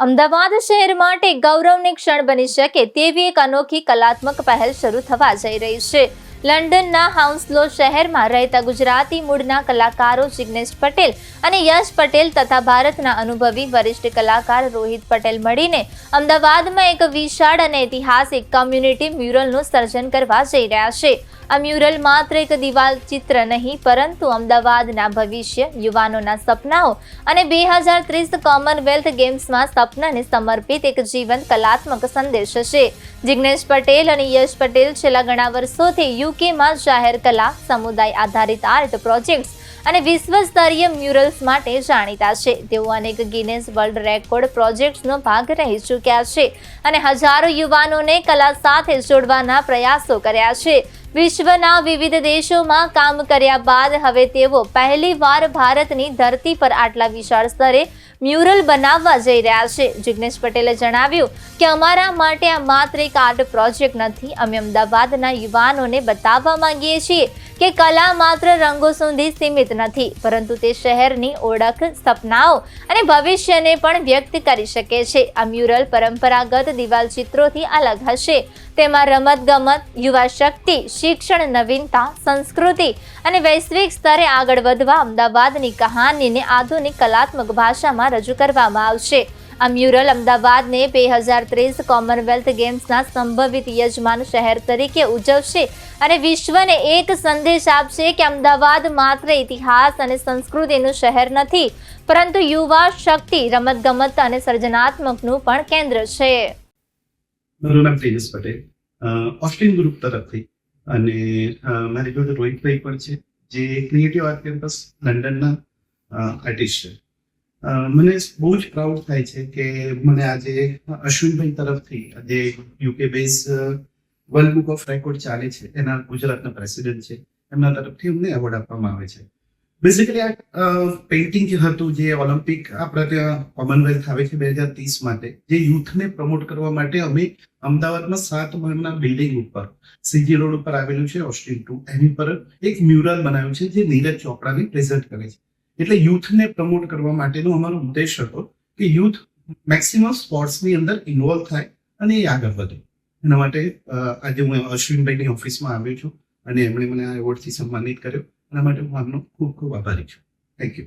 અમદાવાદ શહેર માટે ગૌરવની ક્ષણ બની શકે તેવી એક અનોખી કલાત્મક પહેલ શરૂ થવા જઈ રહી છે. લંડનના હાઉન્સલો શહેરમાં રહેતા ગુજરાતી મૂળના કલાકારો જિગ્નેશ પટેલ અને યશ પટેલ તથા ભારતના અનુભવી વરિષ્ઠ કલાકાર રોહિત પટેલ મળીને અમદાવાદમાં એક વિશાળ અને ઐતિહાસિક કમ્યુનિટી મ્યુરલનું સર્જન કરવા જઈ રહ્યા છે. આ મ્યુરલ માત્ર એક દિવાલ ચિત્ર નહીં, પરંતુ અમદાવાદના ભવિષ્ય, યુવાનોના સપનાઓ અને 2030 કોમનવેલ્થ ગેમ્સમાં સપનાને સમર્પિત એક જીવંત કલાત્મક સંદેશ છે. જિગ્નેશ પટેલ અને યશ પટેલ છેલ્લા ઘણા વર્ષોથી યુકેમાં જાહેર કલા, સમુદાય આધારિત આર્ટ પ્રોજેક્ટ્સ અને વિશ્વ સ્તરીય મ્યુરલ્સ માટે જાણીતા છે. તેઓ અનેક ગિનેસ વર્લ્ડ રેકોર્ડ પ્રોજેક્ટ્સનો ભાગ રહી ચૂક્યા છે અને હજારો યુવાનોને કલા સાથે જોડવાના પ્રયાસો કર્યા છે. વિશ્વના વિવિધ દેશોમાં કામ કર્યા બાદ હવે તેઓ પહેલીવાર ભારતની ધરતી પર આટલા વિશાળ સ્તરે મ્યુરલ બનાવવા જઈ રહ્યા છે. જિગ્નેશ પટેલે જણાવ્યું કે અમારા માટે આ માત્ર એક આર્ટ પ્રોજેક્ટ નથી. અમે અમદાવાદના યુવાનોને બતાવવા માંગીએ છીએ કે કલા માત્ર રંગો સુધી સીમિત નથી, પરંતુ તે શહેરની ઓળખ, સપનાઓ અને ભવિષ્યને પણ વ્યક્ત કરી શકે છે. આ મ્યુરલ પરંપરાગત દિવાલ ચિત્રોથી અલગ હશે. તેમાં રમતગમત, યુવા શક્તિ, શિક્ષણ, નવીનતા, સંસ્કૃતિ અને વૈશ્વિક સ્તરે આગળ વધવા અમદાવાદની કહાનીને આધુનિક કલાત્મક ભાષામાં રજૂ કરવામાં આવશે. આ મ્યુરલ અમદાવાદને 2030 કોમનવેલ્થ ગેમ્સના સંભવિત યજમાન શહેર તરીકે ઉજવશે અને વિશ્વને એક સંદેશ આપશે કે અમદાવાદ માત્ર ઇતિહાસ અને સંસ્કૃતિનું શહેર નથી, પરંતુ યુવા શક્તિ, રમતગમત અને સર્જનાત્મકનું પણ કેન્દ્ર છે. મારું નામ તેજસ પટેલ, ઓસ્ટિન ગ્રુપ તરફથી, અને મારી જોડે રોહિતભાઈ પણ છે, જે ક્રિએટિવ આર્ટ કેમ્પસ લંડનના આર્ટિસ્ટ છે. મને બહુ જ પ્રાઉડ થાય છે કે મને આજે અશ્વિનભાઈ તરફથી, જે UK base world book of record ચાલે છે, એના ગુજરાતના પ્રેસિડેન્ટ છે, એમના તરફથી અમને એવોર્ડ આપવામાં આવે છે. બેઝિકલી આ પેઇન્ટિંગ હતું જે ઓલિમ્પિક આપણા ત્યાં કોમનવેલ્થ આવે છે 2030 માટે, જે યુથને પ્રમોટ કરવા માટે અમે અમદાવાદમાં 7 માળના બિલ્ડિંગ ઉપર સીજી રોડ ઉપર આવેલું છે ઓસ્ટિન 2, એની પર એક મ્યુરલ બનાવ્યું છે જે નીરજ ચોપડાને પ્રેઝન્ટ કરે છે. એટલે યુથને પ્રમોટ કરવા માટેનો અમારો ઉદ્દેશ હતો કે યુથ મેક્સિમમ સ્પોર્ટ્સની અંદર ઇન્વોલ્વ થાય અને એ આગળ વધે. એના માટે આજે હું અશ્વિનભાઈની ઓફિસમાં આવ્યો છું અને એમણે મને આ એવોર્ડથી સન્માનિત કર્યો. એના માટે હું આપનો ખૂબ ખૂબ આભારી છું. Thank you.